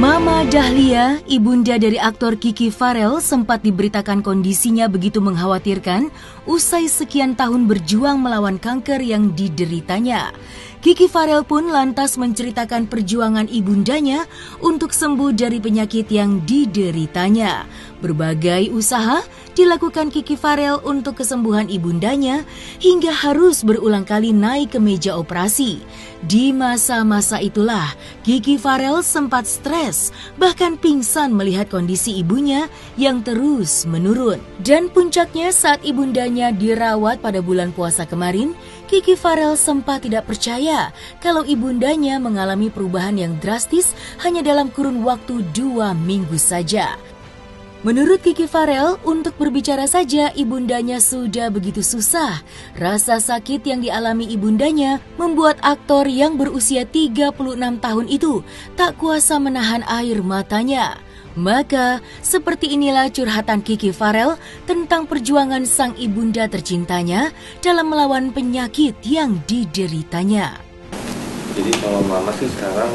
Mama Dahlia, ibunda dari aktor Kiki Farel, sempat diberitakan kondisinya begitu mengkhawatirkan usai sekian tahun berjuang melawan kanker yang dideritanya. Kiki Farel pun lantas menceritakan perjuangan ibundanya untuk sembuh dari penyakit yang dideritanya. Berbagai usaha dilakukan Kiki Farel untuk kesembuhan ibundanya hingga harus berulang kali naik ke meja operasi. Di masa-masa itulah Kiki Farel sempat stres, bahkan pingsan melihat kondisi ibunya yang terus menurun. Dan puncaknya saat ibundanya dirawat pada bulan puasa kemarin, Kiki Farel sempat tidak percaya kalau ibundanya mengalami perubahan yang drastis hanya dalam kurun waktu 2 minggu saja. Menurut Kiki Farel, untuk berbicara saja ibundanya sudah begitu susah. Rasa sakit yang dialami ibundanya membuat aktor yang berusia 36 tahun itu tak kuasa menahan air matanya. Maka, seperti inilah curhatan Kiki Farel tentang perjuangan sang ibunda tercintanya dalam melawan penyakit yang dideritanya. Jadi kalau mama sih sekarang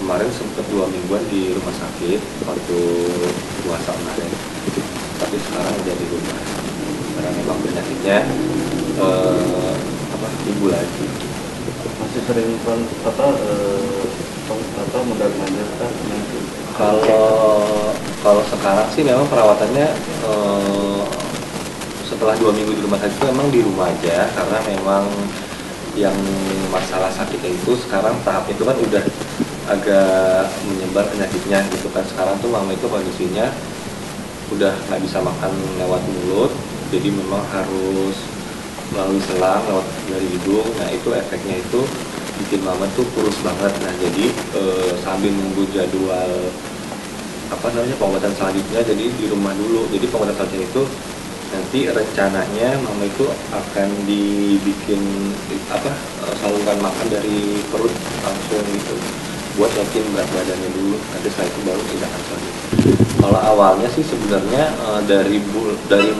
kemarin sempat 2 mingguan di rumah sakit waktu puasa kemarin, tapi sekarang udah di rumah karena memang penyakitnya timbul lagi. Masih sering mundar-mandir kan? Kalau sekarang sih memang perawatannya setelah 2 minggu di rumah sakit itu memang di rumah aja, karena memang yang masalah sakitnya itu sekarang tahap itu kan udah agak menyebar penyakitnya gitu kan. Sekarang tuh mama itu kondisinya udah nggak bisa makan lewat mulut, jadi memang harus melalui selang lewat dari hidung. Nah itu efeknya itu bikin mama tuh kurus banget. Nah jadi sambil nunggu jadwal pengobatan selanjutnya, jadi di rumah dulu. Jadi pengobatan selanjutnya itu nanti rencananya mama itu akan dibikin saluran makan dari perut langsung gitu, buat yakin berat badannya dulu. Nanti setelah itu baru tindakan selanjutnya. Kalau awalnya sih sebenarnya dari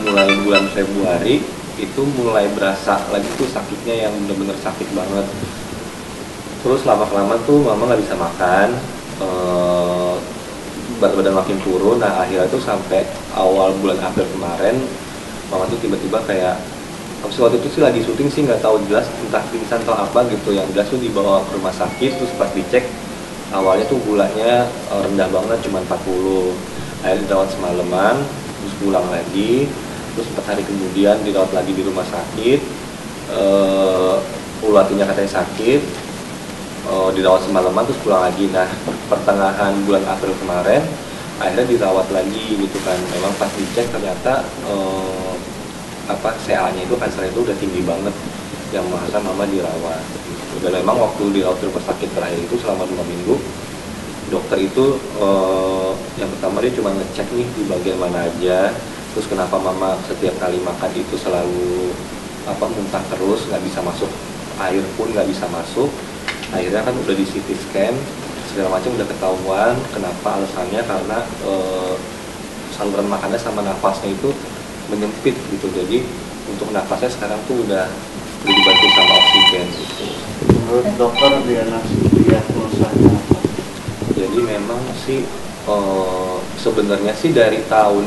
mulai bulan Februari itu mulai berasa lagi tuh sakitnya yang benar-benar sakit banget. Terus lama-kelamaan tuh mama nggak bisa makan, berat badan makin turun. Nah akhirnya tuh sampai awal bulan April kemarin mama tuh tiba-tiba kayak waktu itu sih lagi syuting sih nggak tahu jelas entah pingsan atau apa gitu. Yang jelas tuh dibawa ke rumah sakit, terus pas dicek awalnya tuh gulanya rendah banget, cuma 40. Akhirnya dirawat semalaman, terus pulang lagi, terus 4 hari kemudian dirawat lagi di rumah sakit. Ulu hatinya katanya sakit, dirawat semalaman terus pulang lagi. Nah pertengahan bulan April kemarin akhirnya dirawat lagi gitu kan. Memang pas dicek ternyata CA-nya itu, kanker itu udah tinggi banget yang mengharuskan mama dirawat gitu. Dan memang waktu dirawat di rumah sakit terakhir itu selama 2 minggu, dokter itu yang pertama dia cuma ngecek nih di bagian mana aja, terus kenapa mama setiap kali makan itu selalu muntah terus, nggak bisa masuk air pun nggak bisa masuk. Akhirnya kan udah di CT scan segala macam, udah ketahuan kenapa alasannya, karena saluran makannya sama nafasnya itu menyempit gitu. Jadi untuk nafasnya sekarang tuh udah dibantu sama oksigen gitu. Menurut dokter diagnosanya apa? Jadi memang sih sebenarnya sih dari tahun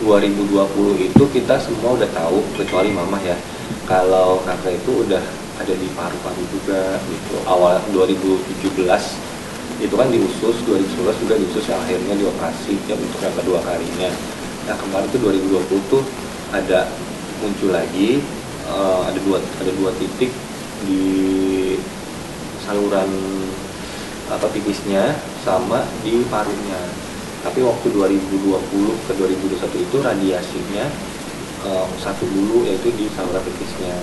2020 itu kita semua udah tahu, kecuali mama ya, kalau kanker itu udah ada di paru-paru juga gitu. Awal 2017 itu kan di usus, 2019 juga di usus, yang akhirnya dioperasi ya untuk yang kedua kalinya. Nah kemarin itu 2020 tuh ada muncul lagi, ada dua titik di saluran pipisnya sama di parunya. Tapi waktu 2020 ke 2021 itu radiasinya satu dulu, yaitu di saluran pipisnya.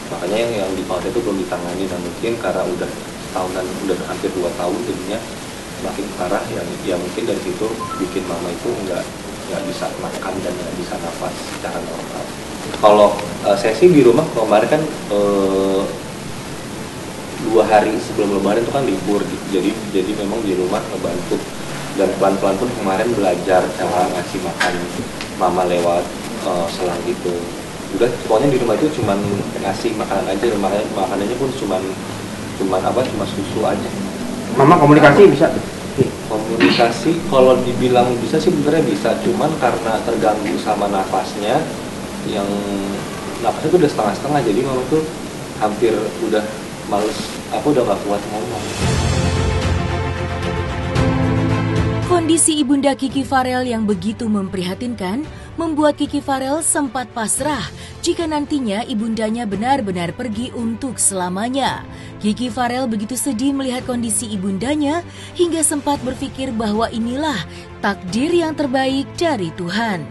Makanya yang di paru itu belum ditangani, dan mungkin karena udah tahunan, udah hampir 2 tahun jadinya makin parah ya mungkin dari situ bikin mama itu nggak bisa makan dan nggak bisa nafas secara normal. Kalau saya sih di rumah kemarin kan 2 hari sebelum lebaran itu kan libur, jadi memang di rumah ngebantu, dan pelan-pelan pun kemarin belajar cara ngasih makan mama lewat selang gitu. udah pokoknya di rumah itu cuman ngasih makanan aja, makanannya pun cuman cuma susu aja. Mama komunikasi bisa? Komunikasi kalau dibilang bisa sih sebenarnya bisa, cuman karena terganggu sama nafasnya, yang nafasnya tuh udah setengah-setengah, jadi mama tuh hampir udah males, udah gak kuat ngomong. Kondisi ibunda Kiki Farel yang begitu memprihatinkan membuat Kiki Farel sempat pasrah jika nantinya ibundanya benar-benar pergi untuk selamanya. Kiki Farel begitu sedih melihat kondisi ibundanya hingga sempat berpikir bahwa inilah takdir yang terbaik dari Tuhan.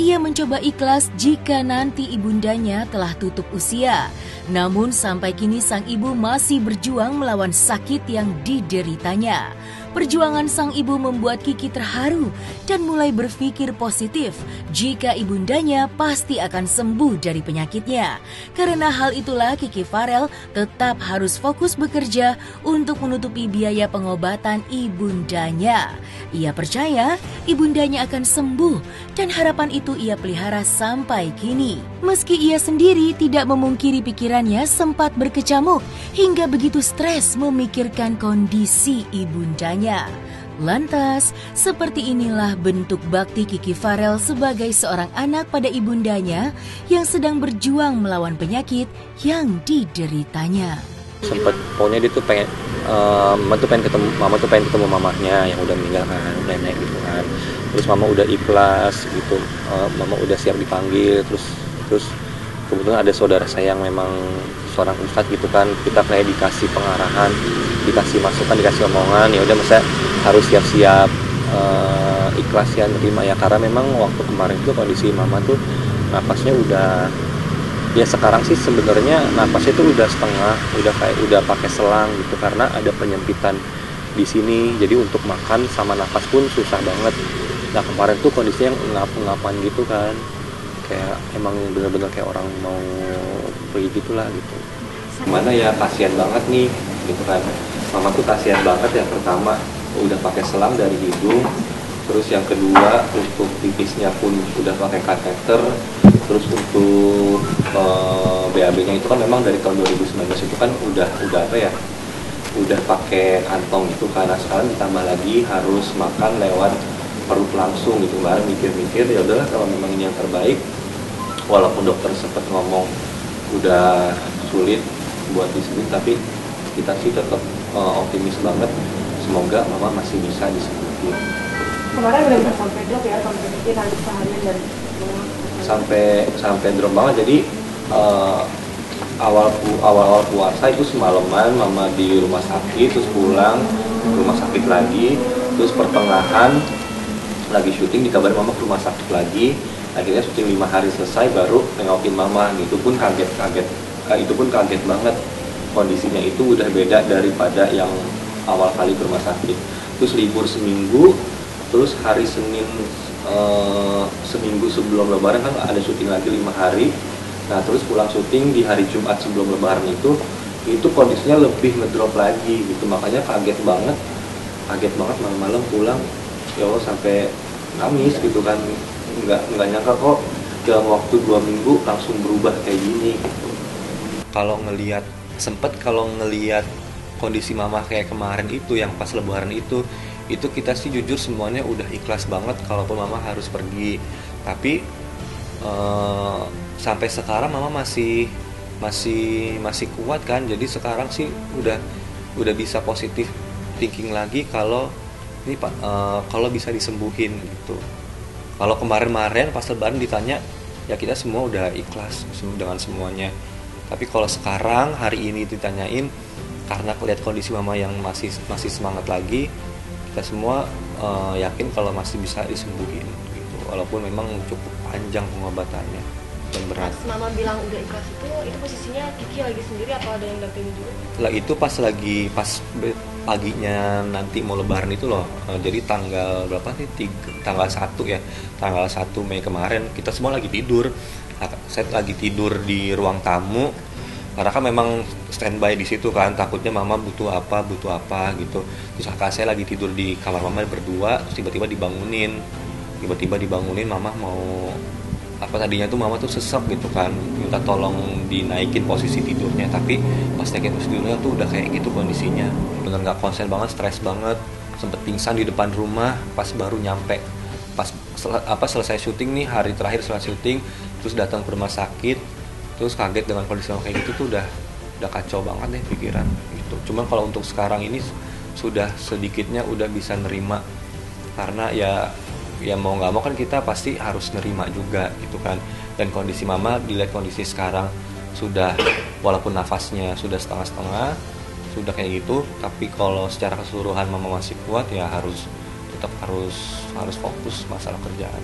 Ia mencoba ikhlas jika nanti ibundanya telah tutup usia. Namun sampai kini sang ibu masih berjuang melawan sakit yang dideritanya. Perjuangan sang ibu membuat Kiki terharu dan mulai berpikir positif jika ibundanya pasti akan sembuh dari penyakitnya. Karena hal itulah Kiki Farel tetap harus fokus bekerja untuk menutupi biaya pengobatan ibundanya. Ia percaya ibundanya akan sembuh dan harapan itu ia pelihara sampai kini. Meski ia sendiri tidak memungkiri pikirannya sempat berkecamuk hingga begitu stres memikirkan kondisi ibundanya. Lantas, seperti inilah bentuk bakti Kiki Farel sebagai seorang anak pada ibundanya yang sedang berjuang melawan penyakit yang dideritanya. Sempet pokoknya dia tuh pengen mama tuh pengen ketemu mamahnya yang udah meninggal kan, nenek gitu kan. Terus mama udah ikhlas gitu, mama udah siap dipanggil, terus kebetulan ada saudara saya yang memang seorang ustadz gitu kan, kita kayak dikasih pengarahan, dikasih masukan, dikasih omongan, ya udah masa harus siap-siap ikhlas ya nerima ya, karena memang waktu kemarin itu kondisi mama tuh napasnya udah, ya sekarang sih sebenarnya napasnya tuh udah setengah, udah pakai selang gitu karena ada penyempitan di sini, jadi untuk makan sama napas pun susah banget. Nah kemarin tuh kondisinya ngap-ngapan gitu kan, kayak emang bener-bener kayak orang mau pergi gitulah gitu. Gimana ya, kasihan banget nih gitu kan. Mama tuh kasihan banget, yang pertama udah pakai selang dari hidung, terus yang kedua untuk pipisnya pun udah pakai kateter, terus untuk BAB-nya itu kan memang dari tahun 2019 itu kan udah udah pakai kantong itu, karena sekarang ditambah lagi harus makan lewat perut langsung gitu. Kemarin mikir-mikir ya udahlah kalau memang ini yang terbaik, walaupun dokter sempat ngomong udah sulit buat disembuhin, tapi kita sih tetap optimis banget, semoga mama masih bisa disembuhin. Kemarin benar-benar sampai drop ya, sampai bikin harus seharian dan sampai drop banget. Jadi awal puasa itu semalaman mama di rumah sakit, terus pulang rumah sakit lagi, terus pertengahan lagi syuting dikabarin mama ke rumah sakit lagi. Akhirnya syuting 5 hari selesai baru nengokin mama, itu pun kaget banget, kondisinya itu udah beda daripada yang awal kali ke rumah sakit. Terus libur seminggu, terus hari Senin seminggu sebelum lebaran kan ada syuting lagi 5 hari. Nah terus pulang syuting di hari Jumat sebelum lebaran itu kondisinya lebih ngedrop lagi gitu, makanya kaget banget malam-malam pulang, ya Allah sampai nangis gitu kan, nggak nyangka kok dalam waktu 2 minggu langsung berubah kayak gini gitu. Kalau ngelihat kondisi mama kayak kemarin itu yang pas lebaran itu kita sih jujur semuanya udah ikhlas banget kalaupun mama harus pergi, tapi sampai sekarang mama masih kuat kan, jadi sekarang sih udah bisa positif thinking lagi kalau ini Pak, kalau bisa disembuhin gitu. Kalau kemarin pas lebaran ditanya, ya kita semua udah ikhlas dengan semuanya. Tapi kalau sekarang hari ini ditanyain, karena lihat kondisi mama yang masih semangat lagi, kita semua yakin kalau masih bisa disembuhin gitu. Walaupun memang cukup panjang pengobatannya dan berat. Pas mama bilang udah ikhlas itu posisinya Kiki lagi sendiri atau ada yang dampingin juga? Lah itu pas paginya nanti mau lebaran itu loh, jadi tanggal berapa sih, tanggal 1 ya, tanggal 1 Mei kemarin kita semua lagi tidur. Saya lagi tidur di ruang tamu karena kan memang standby di situ kan, takutnya mama butuh apa gitu. Terus kakak saya lagi tidur di kamar mama berdua, terus tiba-tiba dibangunin mama mau apa tadinya tuh mama tuh sesek gitu kan, minta tolong dinaikin posisi tidurnya, tapi pas naikin posisi tidurnya tuh udah kayak gitu kondisinya, bener nggak konsen banget, stres banget, sempet pingsan di depan rumah pas baru nyampe, pas selesai syuting nih, hari terakhir setelah syuting, terus datang ke rumah sakit, terus kaget dengan kondisi kayak gitu tuh udah kacau banget deh pikiran gitu. Cuman kalau untuk sekarang ini sudah sedikitnya udah bisa nerima, karena ya mau nggak mau kan kita pasti harus nerima juga gitu kan. Dan kondisi mama, dilihat kondisi sekarang sudah, walaupun nafasnya sudah setengah-setengah, sudah kayak gitu, tapi kalau secara keseluruhan mama masih kuat, ya tetap harus fokus masalah kerjaan.